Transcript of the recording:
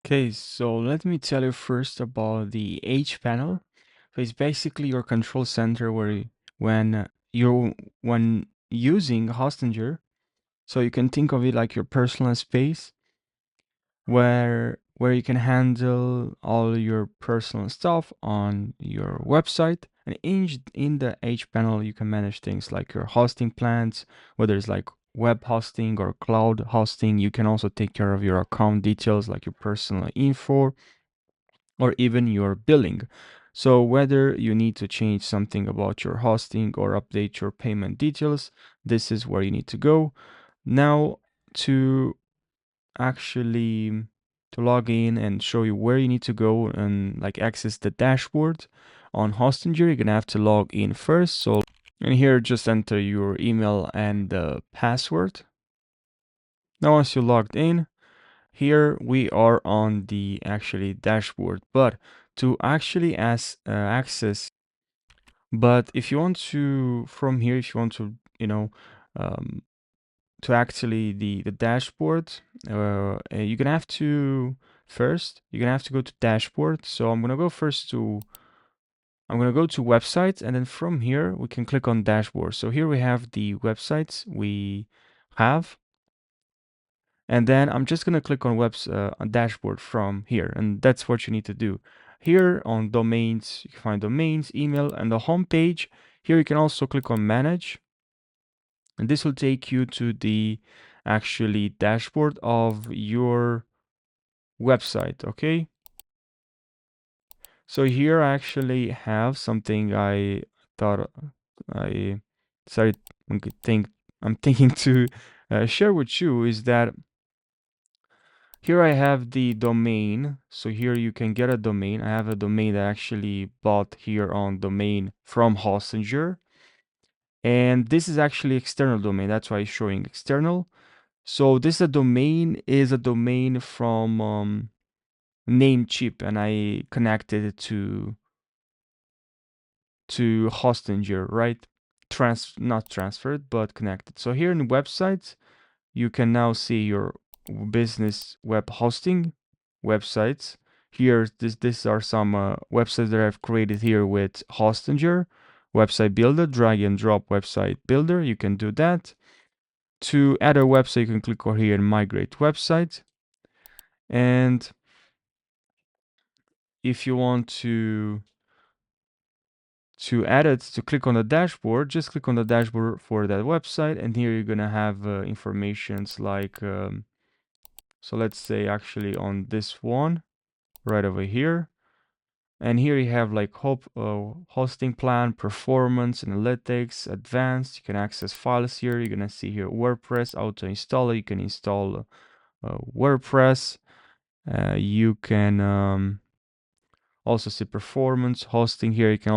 Okay, so let me tell you first about the H panel. So it's basically your control center when using Hostinger. So you can think of it like your personal space where you can handle all your personal stuff on your website. And in the H panel, you can manage things like your hosting plans, whether it's like web hosting or cloud hosting. You can also take care of your account details like your personal info or even your billing. So whether you need to change something about your hosting or update your payment details, this is where you need to go. Now to actually to log in and show you where you need to go and like access the dashboard on Hostinger, you're gonna have to log in first. So and here just enter your email and the password. Now once you logged in, here we are on the actually dashboard, but to actually access, but if you want to from here, if you want to, um, to actually the dashboard, you're gonna have to you're gonna have to go to dashboard. So I'm gonna go to websites, and then from here we can click on dashboard. So here we have the websites we have. And then I'm just gonna click on dashboard from here, and that's what you need to do. Here on domains, you can find domains, email, and the home page. Here you can also click on manage, and this will take you to the actually dashboard of your website. Okay. So here I actually have something I thought I decided I'm thinking to share with you is that here I have the domain. So here you can get a domain. I have a domain that I actually bought here on domain from Hostinger. And this is actually external domain. That's why it's showing external. So this is a domain from Namecheap, and I connected it to Hostinger, right? Not transferred, but connected. So here in websites, you can now see your business web hosting websites. Here, these are some websites that I've created here with Hostinger. Website builder, drag and drop website builder. You can do that. To add a website, you can click over here and migrate website. And if you want to add it, to click on the dashboard, just click on the dashboard for that website, and here you're gonna have informations like so let's say actually on this one right over here, and here you have like hosting plan, performance, analytics, advanced. You can access files here. You're gonna see here WordPress auto installer. You can install WordPress. You can also see performance hosting here. You can